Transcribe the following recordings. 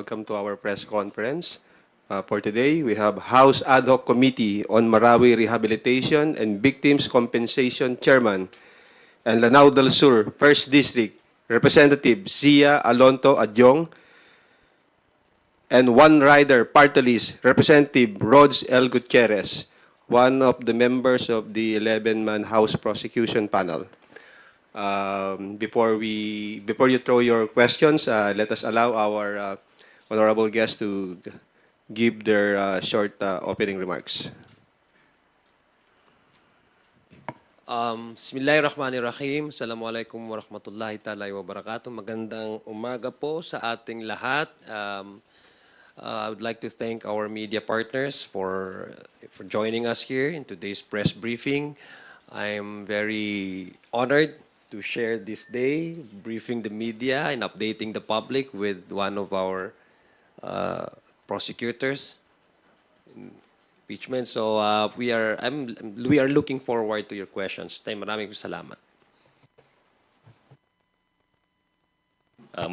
Welcome to our press conference. For today, we have House Ad Hoc Committee on Marawi Rehabilitation and Victims Compensation Chairman and Lanao del Sur, 1st District, Representative Zia Alonto Adjong, and One Rider Party List, Representative Rods L. Gutierrez, one of the members of the 11-man House Prosecution Panel. Before you throw your questions, let us allow our honorable guests to give their short opening remarks. Bismillahirrahmanirrahim. Assalamualaikum warahmatullahi ta'ala wabarakatuh. Magandang umaga po sa ating lahat. I would like to thank our media partners for joining us here in today's press briefing. I am very honored to share this day, briefing the media and updating the public with one of our prosecutors. Impeachment. So we are looking forward to your questions. Maraming salamat.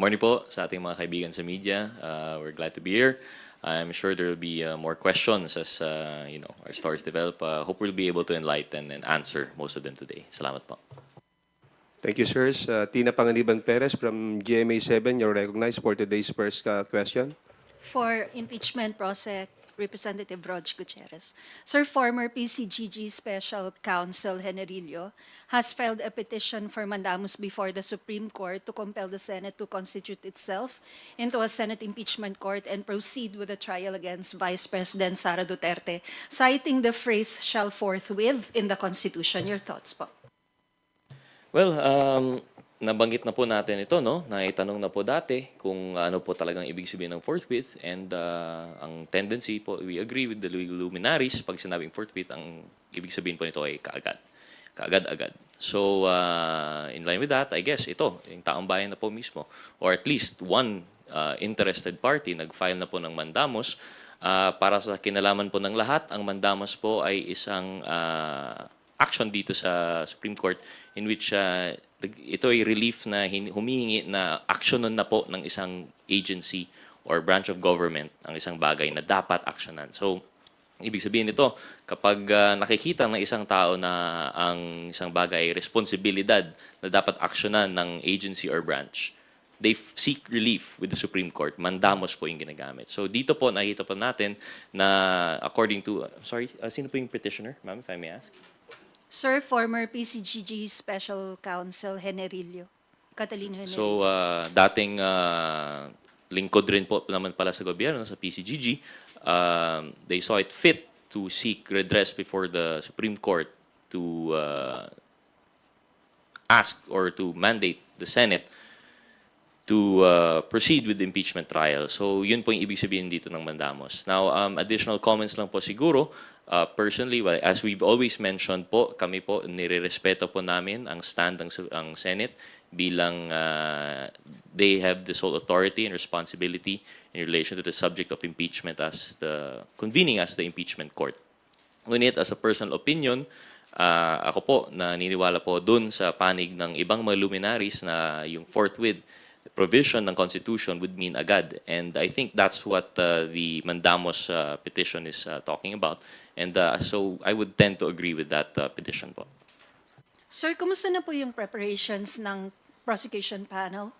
Morning po sa ating mga kaibigan sa media. We're glad to be here. I'm sure there will be more questions as our stories develop. Hope we'll be able to enlighten and answer most of them today. Salamat po. Thank you, sirs. Tina Panganiban Perez from GMA7, you're recognized for today's first question. For impeachment process, Representative Rod Gutierrez. Sir, former PCGG Special Counsel Generillo has filed a petition for mandamus before the Supreme Court to compel the Senate to constitute itself into a Senate impeachment court and proceed with a trial against Vice President Sara Duterte, citing the phrase "shall forthwith" in the Constitution. Your thoughts po? Well, nabanggit na po natin ito, no? Naitanong na po dati kung ano po talagang ibig sabihin ng forthwith, and ang tendency po, we agree with the luminaries, pag sinabing forthwith, ang ibig sabihin po nito ay kaagad. Kaagad-agad. So, in line with that, I guess ito, yung taong bayan na po mismo, or at least one interested party, nag-file na po ng mandamus. Para sa kinalaman po ng lahat, ang mandamus po ay isang action dito sa Supreme Court in which ito ay relief na humihingi na aksyonan na po ng isang agency or branch of government ang isang bagay na dapat aksyonan. So, ibig sabihin nito, kapag nakikita ng isang tao na ang isang bagay ay responsibilidad na dapat aksyonan ng agency or branch, they seek relief with the Supreme Court. Mandamus po yung ginagamit. So, dito po nakita po natin na according to, sino po yung petitioner, ma'am, if I may ask? Sir, former PCGG Special Counsel Generillo. Catalino Generillo. So, dating lingkod rin po naman pala sa gobyerno, sa PCGG, they saw it fit to seek redress before the Supreme Court to ask or to mandate the Senate to proceed with the impeachment trial. So, yun po yung ibig sabihin dito ng mandamos. Now, additional comments lang po siguro. Personally, well, as we've always mentioned po, kami po, nire-respeto po namin ang stand ng Senate bilang they have the sole authority and responsibility in relation to the subject of impeachment as convening as the impeachment court. Ngunit, as a personal opinion, ako po, naniniwala po dun sa panig ng ibang mga luminaries na yung forthwith provision ng Constitution would mean agad. And I think that's what the Mandamos petition is talking about. And so I would tend to agree with that petition po. Sir, kumusta na po yung preparations ng prosecution panel?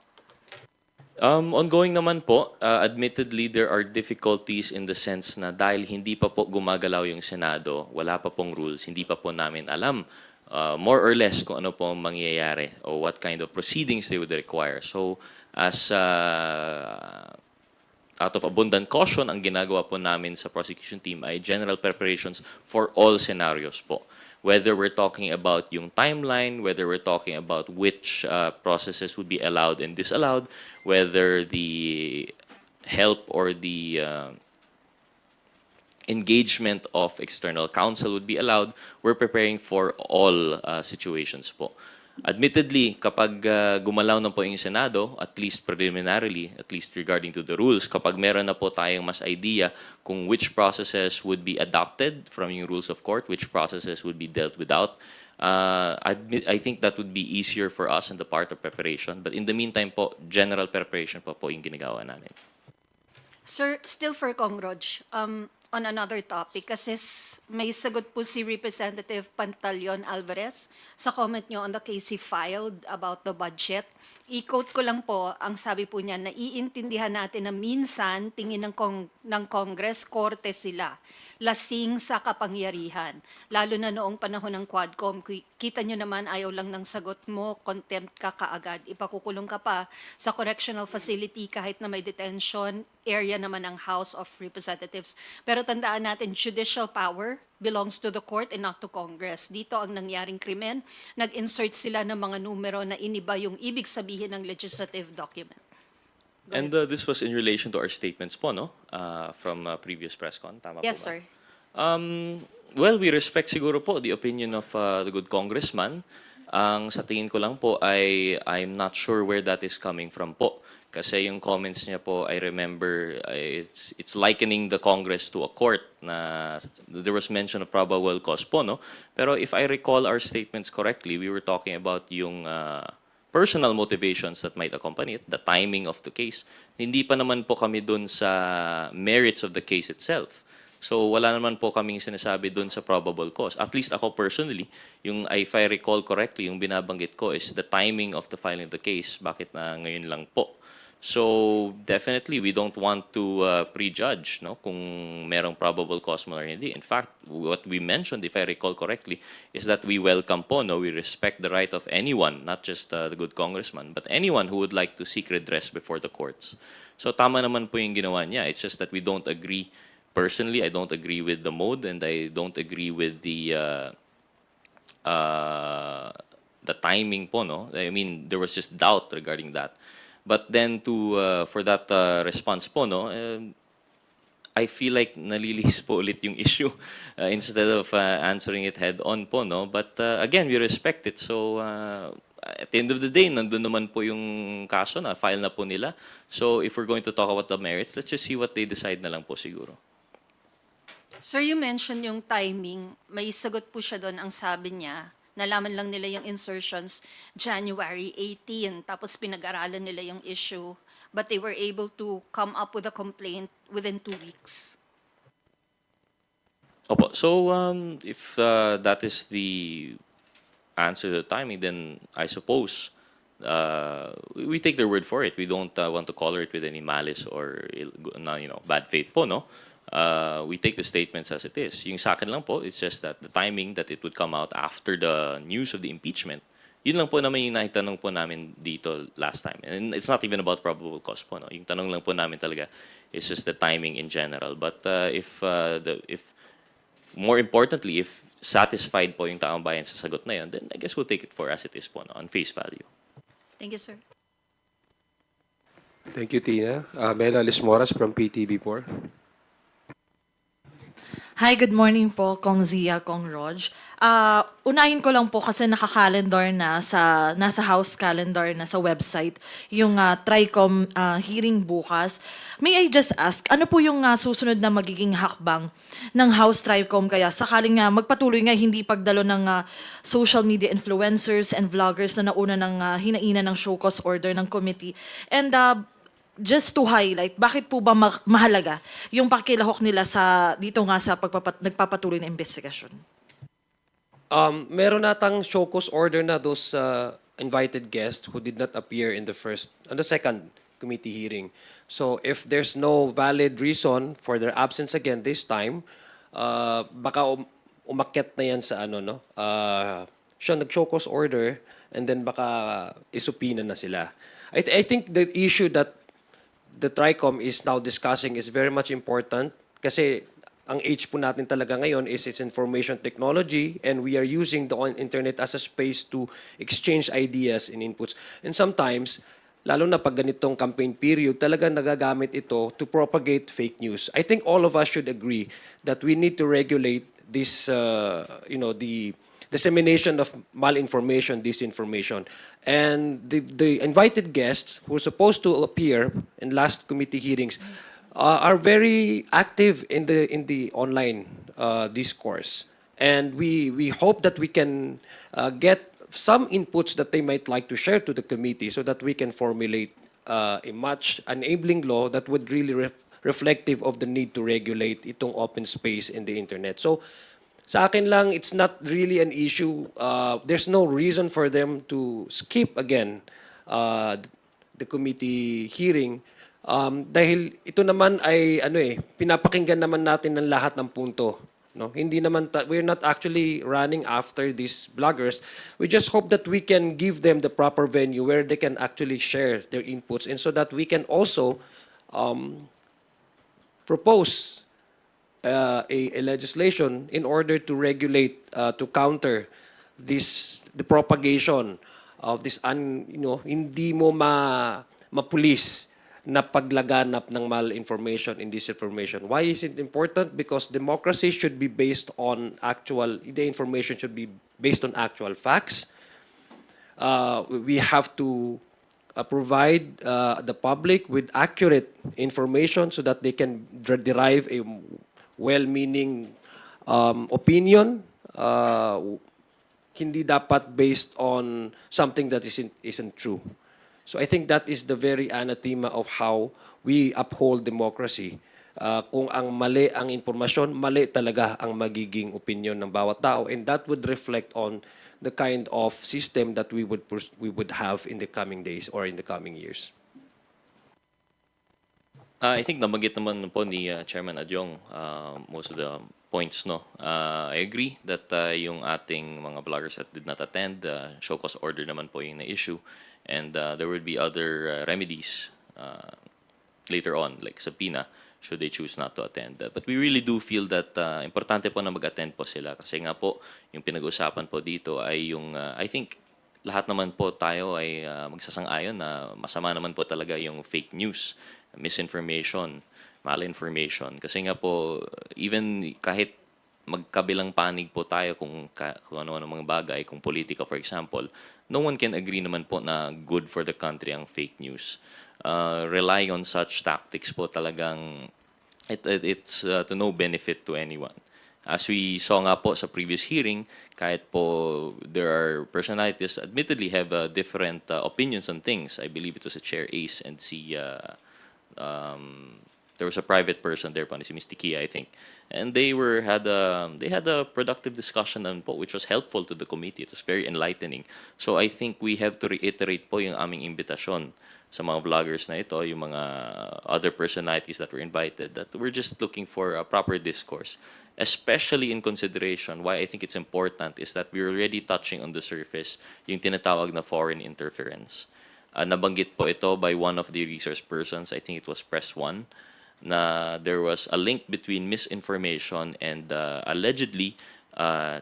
Ongoing naman po. Admittedly, there are difficulties in the sense na dahil hindi pa po gumagalaw yung Senado, wala pa pong rules, hindi pa po namin alam more or less kung ano po mangyayari or what kind of proceedings they would require. So, as out of abundant caution, ang ginagawa po namin sa prosecution team ay general preparations for all scenarios po. Whether we're talking about yung timeline, whether we're talking about which processes would be allowed and disallowed, whether the help or the engagement of external counsel would be allowed, we're preparing for all situations po. Admittedly, kapag gumalaw na po yung Senado, at least preliminarily, at least regarding to the rules, kapag meron na po tayong mas idea kung which processes would be adopted from yung rules of court, which processes would be dealt without, I think that would be easier for us in the part of preparation. But in the meantime po, general preparation po yung ginagawa namin. Sir, still for Kong Rog, on another topic, kasi may sagot po si Representative Pantaleon Alvarez sa comment nyo on the case he filed about the budget. I-quote ko lang po, ang sabi po niya, naiintindihan natin na minsan tingin ng Congress, korte sila, lasing sa kapangyarihan. Lalo na noong panahon ng Quadcom, kita nyo naman ayaw lang ng sagot mo, contempt ka kaagad, ipakukulong ka pa sa correctional facility kahit na may detention area naman ng House of Representatives. Pero tandaan natin, judicial power belongs to the court and not to Congress. Dito ang nangyaring krimen, nag-insert sila ng mga numero na iniba yung ibig sabihin ng legislative document. Go And ahead, this was in relation to our statements po, no? From previous press con. Tama Yes, po ba? sir. Well, we respect siguro po the opinion of the good congressman. Ang sa tingin ko lang po ay I'm not sure where that is coming from po. Kasi yung comments niya po, I remember, it's likening the Congress to a court na there was mention of probable cause po, no? Pero if I recall our statements correctly, we were talking about yung personal motivations that might accompany it, the timing of the case. Hindi pa naman po kami dun sa merits of the case itself. So wala naman po kaming sinasabi dun sa probable cause. At least ako personally, yung if I recall correctly, yung binabanggit ko is the timing of the filing of the case. Bakit na ngayon lang po? So definitely we don't want to prejudge no kung merong probable cause mo or hindi. In fact, what we mentioned, if I recall correctly, is that we welcome po, no, we respect the right of anyone, not just the good congressman, but anyone who would like to seek redress before the courts. So tama naman po yung ginawa niya. It's just that we don't agree. Personally, I don't agree with the mode, and I don't agree with the timing po, no? I mean, there was just doubt regarding that. But then for that response po, no, I feel like nalilihis po ulit yung issue instead of answering it head on po, no? But again, we respect it. So at the end of the day, nandun naman po yung kaso na file na po nila. So if we're going to talk about the merits, let's just see what they decide na lang po siguro. Sir, you mentioned yung timing. May sagot po siya doon. Ang sabi niya, nalaman lang nila yung insertions January 18, tapos pinag-aralan nila yung issue, but they were able to come up with a complaint within 2 weeks. Opo. So if that is the answer to the timing, then I suppose we take their word for it. We don't want to color it with any malice or bad faith po, no? We take the statements as it is. Yung sa akin lang po, it's just that the timing that it would come out after the news of the impeachment, yun lang po naman yung nahitanong po namin dito last time. And it's not even about probable cause po, no? Yung tanong lang po namin talaga is just the timing in general. But if more importantly, if satisfied po yung taong bayan sa sagot na yun, then I guess we'll take it for as it is po, no? On face value. Thank you, sir. Thank you, Tina. Mela Lismoras from PTV4. Hi, good morning po, Kong Zia, Kong Rog. Unahin ko lang po kasi naka-calendar na nasa house calendar na sa website yung TRICOM hearing bukas. May I just ask, ano po yung susunod na magiging hakbang ng House TRICOM kaya sakaling magpatuloy nga hindi pagdalo ng social media influencers and vloggers na nauna ng hinaina ng show cause order ng committee? And just to highlight, bakit po ba mahalaga yung pakilahok nila dito nga sa nagpapatuloy na investigasyon? Meron natang show cause order na those invited guests who did not appear on the second committee hearing. So if there's no valid reason for their absence again this time, baka umakyat na yan sa siya nag-show cause order and then baka isupina na sila. I think the issue that the TRICOM is now discussing is very much important kasi ang age po natin talaga ngayon is it's information technology and we are using the internet as a space to exchange ideas and inputs. And sometimes, lalo na pag ganitong campaign period, talaga nagagamit ito to propagate fake news. I think all of us should agree that we need to regulate this, the dissemination of malinformation, disinformation. And the invited guests who are supposed to appear in last committee hearings are very active in the online discourse. And we hope that we can get some inputs that they might like to share to the committee so that we can formulate a much enabling law that would really reflective of the need to regulate itong open space in the internet. So, sa akin lang, it's not really an issue. There's no reason for them to skip again the committee hearing. Dahil ito naman ay pinapakinggan naman natin ng lahat ng punto. No? Hindi naman we're not actually running after these bloggers. We just hope that we can give them the proper venue where they can actually share their inputs, and so that we can also propose a legislation in order to regulate, to counter the propagation of this hindi mo mapulis na paglaganap ng malinformation and disinformation. Why is it important? Because democracy should be based on the information should be based on actual facts. We have to provide the public with accurate information so that they can derive a well-meaning opinion. Hindi dapat based on something that isn't true. So I think that is the very anathema of how we uphold democracy. Kung ang mali ang impormasyon, mali talaga ang magiging opinion ng bawat tao, and that would reflect on the kind of system that we would have in the coming days or in the coming years. I think nabanggit naman po ni Chairman Adyong most of the points, no. I agree that yung ating mga bloggers that did not attend, show cause order naman po yung na-issue, and there would be other remedies later on, like subpoena, should they choose not to attend. But we really do feel that importante po na mag-attend po sila, kasi nga po yung pinag-usapan po dito ay yung, I think lahat naman po tayo ay magsasang-ayon na masama naman po talaga yung fake news, misinformation, malinformation. Kasi nga po, even kahit magkabilang panig po tayo kung ano-ano mga bagay, kung politika for example, no one can agree naman po na good for the country ang fake news. Rely on such tactics po talagang it's to no benefit to anyone. As we saw nga po sa previous hearing, kahit po there are personalities admittedly have different opinions on things. I believe it was a Chair Ace and there was a private person there, si Ms. Tikia, I think. And they had a productive discussion on po, which was helpful to the committee. It was very enlightening. So I think we have to reiterate po yung aming imbitasyon sa mga vloggers na ito, yung mga other personalities that were invited, that we're just looking for a proper discourse. Especially in consideration, why I think it's important is that we're already touching on the surface yung tinatawag na foreign interference. Nabanggit po ito by one of the resource persons, I think it was Press One, na there was a link between misinformation and allegedly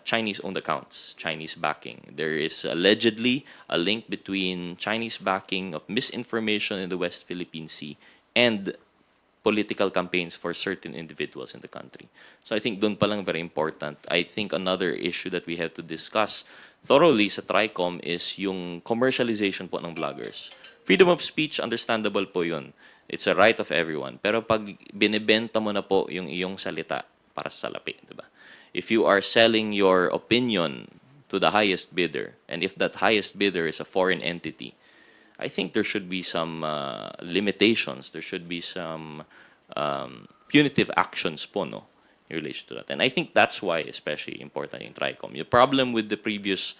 Chinese-owned accounts, Chinese backing. There is allegedly a link between Chinese backing of misinformation in the West Philippine Sea and political campaigns for certain individuals in the country. So I think doon pa lang very important. I think another issue that we have to discuss thoroughly sa TRICOM is yung commercialization po ng bloggers. Freedom of speech, understandable po yun. It's a right of everyone. Pero pag binibenta mo na po yung iyong salita para sa salapi, di ba? If you are selling your opinion to the highest bidder, and if that highest bidder is a foreign entity, I think there should be some limitations. There should be some punitive actions po, no, in relation to that. And I think that's why especially important in TRICOM. Yung problem with the previous,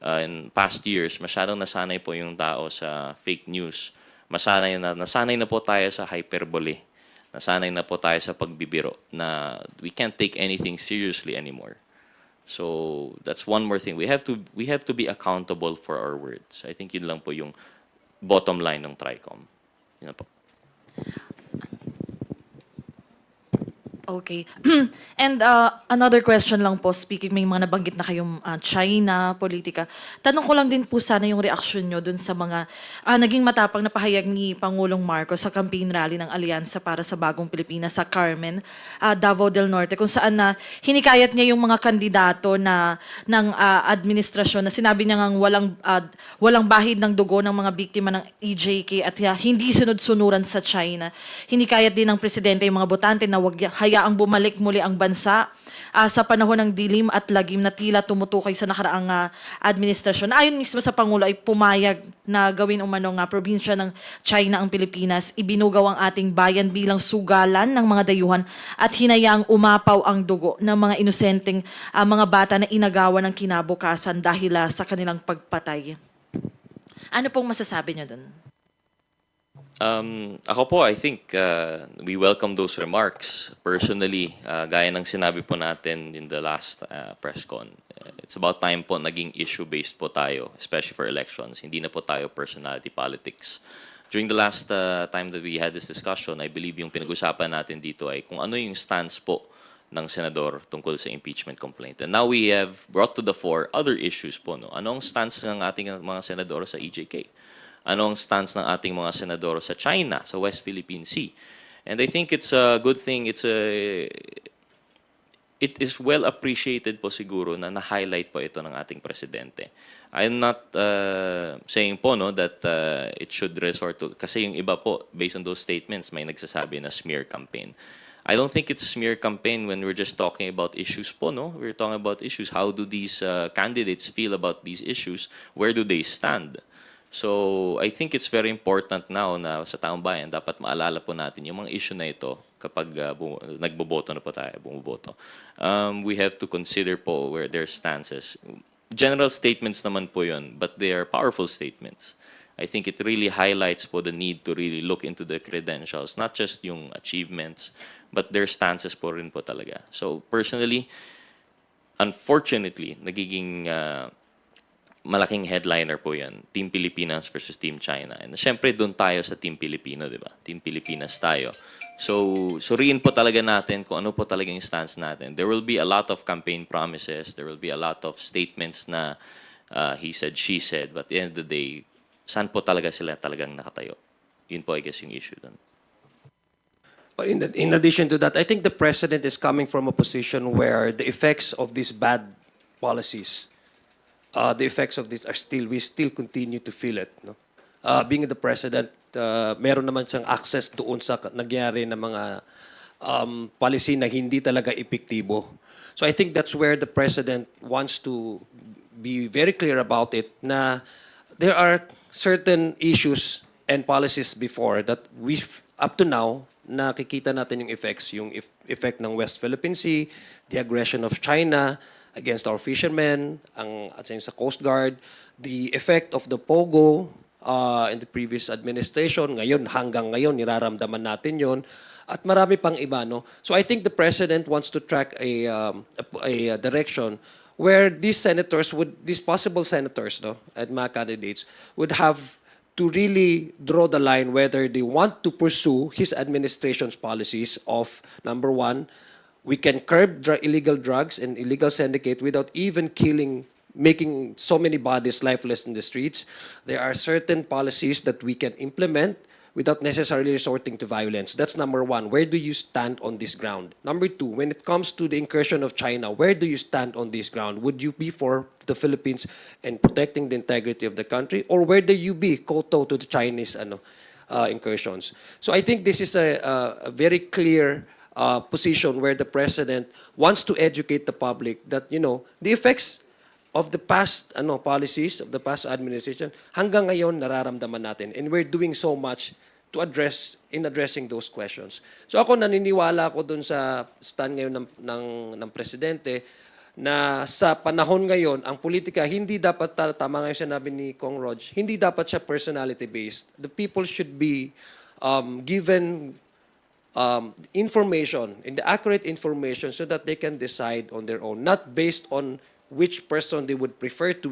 in past years, masyadong nasanay po yung tao sa fake news. Nasanay na po tayo sa hyperbole. Nasanay na po tayo sa pagbibiro na we can't take anything seriously anymore. So that's one more thing. We have to be accountable for our words. I think yun lang po yung bottom line ng TRICOM. Yun na po. Okay. And another question lang po, speaking, may mga nabanggit na kayong China, politika. Tanong ko lang din po sana yung reaksyon nyo dun sa mga naging matapang na pahayag ni Pangulong Marcos sa campaign rally ng Alyansa para sa Bagong Pilipinas sa Carmen, Davao del Norte, kung saan na hinikayat niya yung mga kandidato ng administrasyon na sinabi niya ngang walang bahid ng dugo ng mga biktima ng EJK at hindi sunod-sunuran sa China. Hinikayat din ng presidente yung mga botante na wag hayaan hayaang bumalik muli ang bansa sa panahon ng dilim at lagim na tila tumutukoy sa nakaraang administrasyon. Ayon mismo sa Pangulo ay pumayag na gawin umano nga probinsya ng China ang Pilipinas, ibinugaw ang ating bayan bilang sugalan ng mga dayuhan at hinayaang umapaw ang dugo ng mga inosenteng mga bata na inagawa ng kinabukasan dahil sa kanilang pagpatay. Ano pong masasabi niyo dun? Ako po, I think we welcome those remarks. Personally, gaya ng sinabi po natin in the last press con, it's about time po naging issue-based po tayo, especially for elections. Hindi na po tayo personality politics. During the last time that we had this discussion, I believe yung pinag-usapan natin dito ay kung ano yung stance po ng senador tungkol sa impeachment complaint. And now we have brought to the fore other issues po. No? Ano ang stance ng ating mga senador sa EJK? Ano ang stance ng ating mga senador sa China, sa West Philippine Sea? And I think it's a good thing, it is well appreciated po siguro na na-highlight po ito ng ating presidente. I'm not saying po no, that it should resort to, kasi yung iba po, based on those statements, may nagsasabi na smear campaign. I don't think it's smear campaign when we're just talking about issues po, no? We're talking about issues. How do these candidates feel about these issues? Where do they stand? So, I think it's very important now na sa taong bayan, dapat maalala po natin yung mga issue na ito kapag nagboboto na po tayo, bumuboto. We have to consider po where their stances. General statements naman po yun, but they are powerful statements. I think it really highlights po the need to really look into the credentials, not just yung achievements, but their stances po rin po talaga. So, personally, unfortunately, nagiging malaking headliner po yan, Team Pilipinas versus Team China. And syempre, doon tayo sa Team Pilipino, di ba? Team Pilipinas tayo. So, suriin po talaga natin kung ano po talaga yung stance natin. There will be a lot of campaign promises. There will be a lot of statements na he said, she said. But at the end of the day, saan po talaga sila talagang nakatayo? Yun po, I guess, yung issue doon. But in addition to that, I think the president is coming from a position where the effects of these bad policies, the effects of this are still, we still continue to feel it. No? Being the president, meron naman siyang access doon sa nagyari na mga policy na hindi talaga epektibo. So I think that's where the president wants to be very clear about it na there are certain issues and policies before that we've, up to now, nakikita natin yung effects, yung effect ng West Philippine Sea, the aggression of China against our fishermen, at sa Coast Guard, the effect of the POGO in the previous administration, ngayon, hanggang ngayon, niraramdaman natin yon at marami pang iba. No? So I think the President wants to track a direction where these senators these possible senators, no, and mga candidates, would have to really draw the line whether they want to pursue his administration's policies of, number one, we can curb illegal drugs and illegal syndicate without even making so many bodies lifeless in the streets. There are certain policies that we can implement without necessarily resorting to violence. That's number one. Where do you stand on this ground? Number two, when it comes to the incursion of China, where do you stand on this ground? Would you be for the Philippines and protecting the integrity of the country? Or where do you be koto to the Chinese incursions? So I think this is a very clear position where the president wants to educate the public that, you know, the effects of the past policies of the past administration hanggang ngayon nararamdaman natin, and we're doing so much to addressing those questions. So ako naniniwala ako dun sa stand ngayon ng presidente na sa panahon ngayon ang politika hindi dapat tama nga yung sinabi ni Kong Rog, hindi dapat siya personality based. The people should be given information, and the accurate information so that they can decide on their own, not based on which person they would prefer to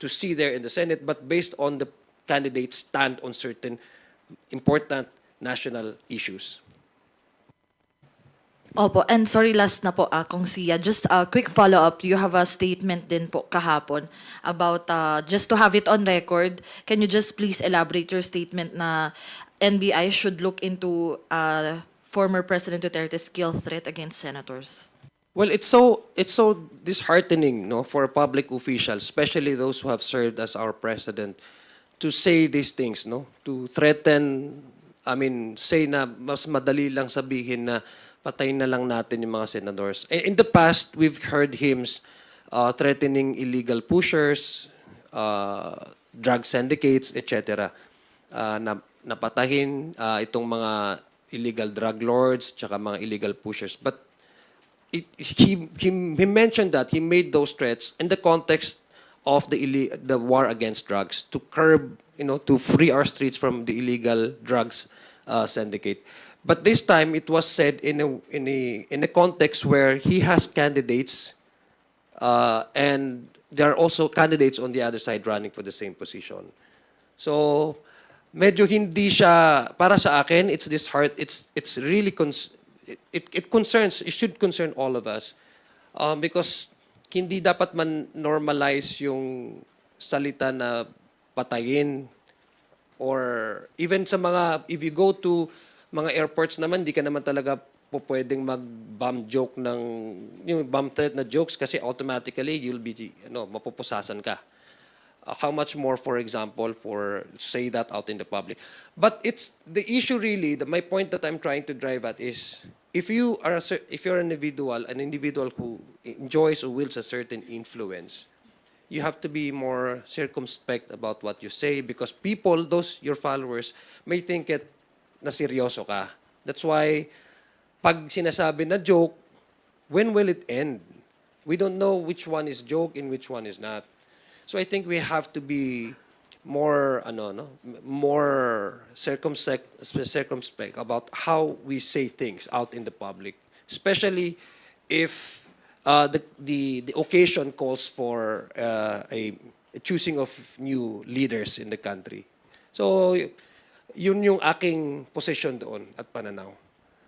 see there in the Senate, but based on the candidate's stand on certain important national issues. Opo, and sorry, last na po, Kong Sia. Just a quick follow-up. You have a statement din po kahapon about, just to have it on record, can you just please elaborate your statement na NBI should look into former President Duterte's kill threat against senators? Well, it's so disheartening, no, for public officials, especially those who have served as our president, to say these things, no, to threaten say na mas madali lang sabihin na patayin na lang natin yung mga senadors. In the past, we've heard him threatening illegal pushers, drug syndicates, etc. Napatahin itong mga illegal drug lords, tsaka mga illegal pushers. But he mentioned that he made those threats in the context of the war against drugs to curb, to free our streets from the illegal drugs syndicate. But this time it was said in a context where he has candidates, and there are also candidates on the other side running for the same position. So medyo hindi siya para sa akin. It's really it should concern all of us, because hindi dapat man normalize yung salita na patayin, or even sa mga, if you go to mga airports naman, di ka naman talaga po pwedeng mag-bomb joke yung bomb threat na jokes, kasi automatically you'll be, mapupusasan ka. How much more, for example, for say that out in the public. But it's the issue really, my point that I'm trying to drive at is, if you're an individual who enjoys or wields a certain influence, you have to be more circumspect about what you say, because people, your followers, may think it na seryoso ka. That's why pag sinasabi na joke, when will it end? We don't know which one is joke and which one is not. So I think we have to be more more circumspect about how we say things out in the public, especially if the occasion calls for a choosing of new leaders in the country. So yun yung aking position doon at pananaw,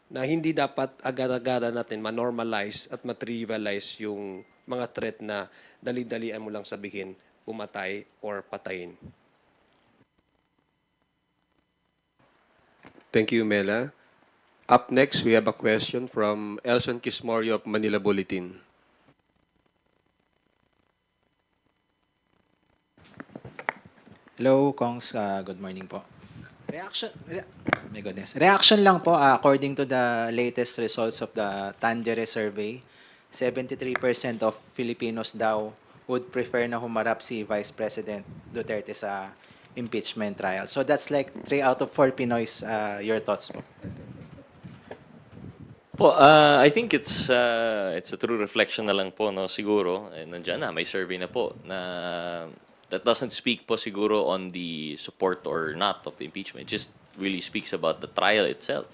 na hindi dapat agad-agad natin ma-normalize at ma-trivialize yung mga threat na dali-dalian mo lang sabihin, pumatay or patayin. Thank you, Mela. Up next, we have a question from Elson Kismorio of Manila Bulletin. Hello, Kongs. Good morning po. My goodness. Reaction lang po, according to the latest results of the Tangere survey, 73% of Filipinos daw would prefer na humarap si Vice President Duterte sa impeachment trial. So that's like 3 out of 4 Pinoys. Your thoughts po? I think it's a true reflection na lang po, no, siguro. Nandiyan na, may survey na po na that doesn't speak po siguro on the support or not of the impeachment. It just really speaks about the trial itself.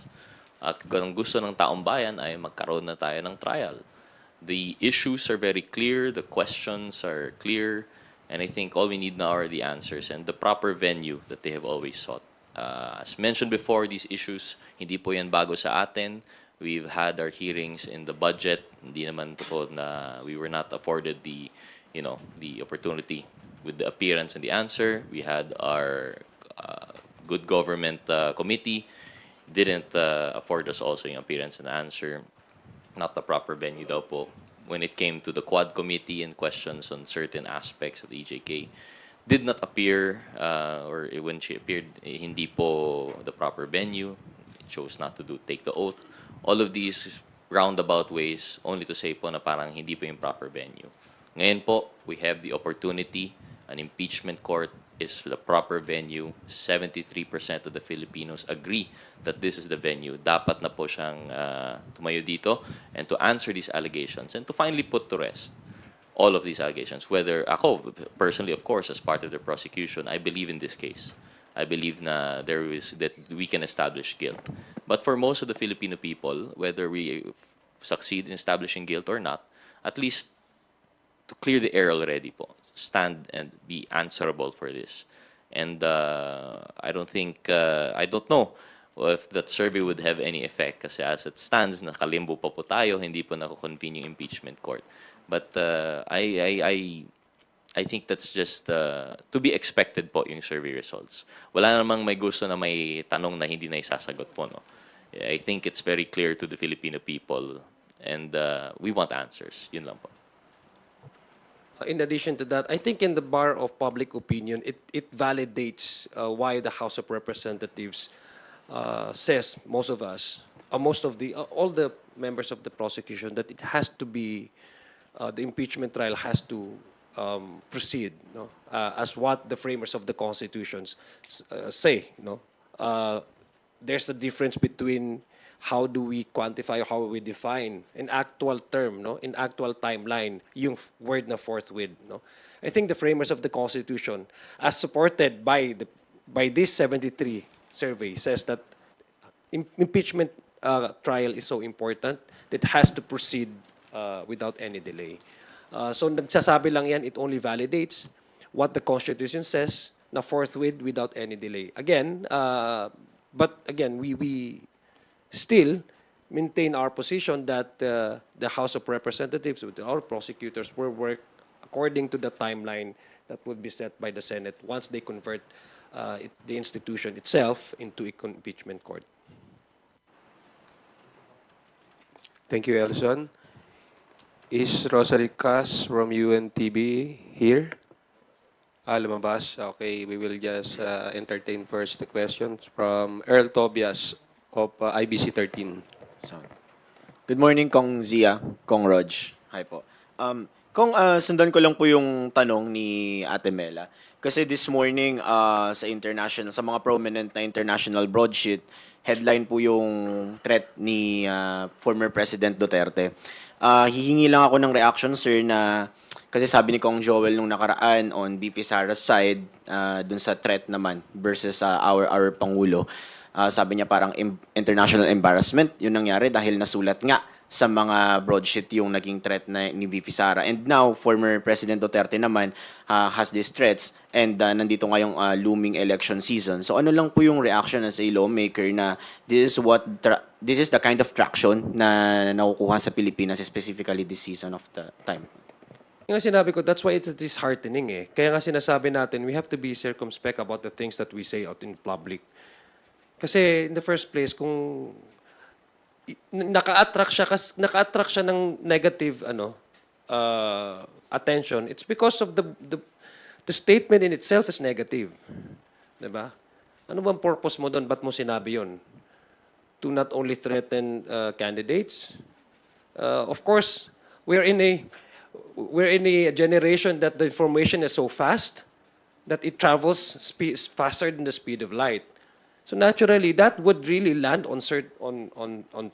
Kung gusto ng taong bayan ay magkaroon na tayo ng trial. The issues are very clear, the questions are clear, and I think all we need now are the answers and the proper venue that they have always sought. As mentioned before, these issues, hindi po yan bago sa atin. We've had our hearings in the budget. Hindi naman po na we were not afforded the opportunity with the appearance and the answer. We had our good government committee. Didn't afford us also yung appearance and answer. Not the proper venue daw po. When it came to the Quad Committee and questions on certain aspects of the EJK, did not appear, or when she appeared, hindi po the proper venue. It chose not to take the oath. All of these roundabout ways, only to say po na parang hindi po yung proper venue. Ngayon po, we have the opportunity. An impeachment court is the proper venue. 73% of the Filipinos agree that this is the venue. Dapat na po siyang tumayo dito and to answer these allegations and to finally put to rest all of these allegations. Whether ako, personally, of course, as part of the prosecution, I believe in this case. I believe that we can establish guilt. But for most of the Filipino people, whether we succeed in establishing guilt or not, at least to clear the air already po, stand and be answerable for this. And I don't know if that survey would have any effect kasi as it stands, nakalimbo pa po tayo, hindi po nako-convene yung impeachment court. But I think that's just to be expected po yung survey results. Wala namang may gusto na may tanong na hindi na isasagot po, no? I think it's very clear to the Filipino people and we want answers. Yun lang po. In addition to that, I think in the bar of public opinion, it validates why the House of Representatives says most of us, most of the all the members of the prosecution that it has to be the impeachment trial has to proceed, no, as what the framers of the constitutions say, no. There's a difference between how do we quantify, how we define in actual term, no, in actual timeline, yung word na forthwith, no. I think the framers of the Constitution, as supported by this 73 survey, says that impeachment trial is so important that it has to proceed without any delay. So nagsasabi lang yan, it only validates what the Constitution says na forthwith without any delay. Again, but again, we still maintain our position that the House of Representatives, with our prosecutors, will work according to the timeline that would be set by the Senate once they convert the institution itself into a impeachment court. Thank you, Elson. Is Rosalie Cas from UNTB here? Lumabas. Okay, we will just entertain first the questions from Earl Tobias of IBC 13. So, good morning, Kong Zia, Kong Rog. Hi po. Kong, sundan ko lang po yung tanong ni Ate Mela. Kasi this morning, sa mga prominent na international broadsheet, headline po yung threat ni former President Duterte. Hihingi lang ako ng reaction, sir, na kasi sabi ni Kong Joel nung nakaraan on BP Sara's side, dun sa threat naman versus our Pangulo. Sabi niya parang international embarrassment yung nangyari dahil nasulat nga sa mga broadsheet yung naging threat na ni VP Sara. And now, former President Duterte naman has these threats and nandito ngayong looming election season. So ano lang po yung reaction as a lawmaker na this is the kind of traction na nakukuha sa Pilipinas, specifically this season of the time? Yung nga sinabi ko, that's why it's disheartening eh. Kaya nga sinasabi natin, we have to be circumspect about the things that we say out in public. Kasi in the first place, kung naka-attract siya ng negative attention, it's because of the statement in itself is negative. 'Di ba? Ano bang purpose mo doon? Ba't mo sinabi 'yon? To not only threaten candidates. Of course, we're in a generation that the information is so fast that it travels faster than the speed of light. So naturally, that would really land on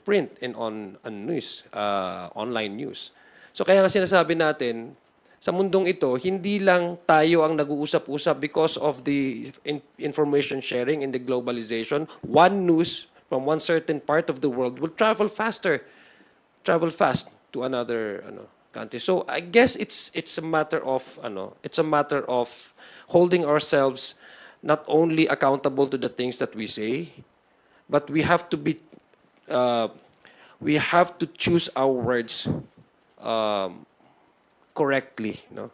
print and on news, online news. So kaya nga sinasabi natin, sa mundong ito, hindi lang tayo ang nag-uusap-usap because of the information sharing and the globalization. One news from one certain part of the world will travel fast to another country. So I guess it's a matter of holding ourselves not only accountable to the things that we say, but we have to choose our words correctly, no?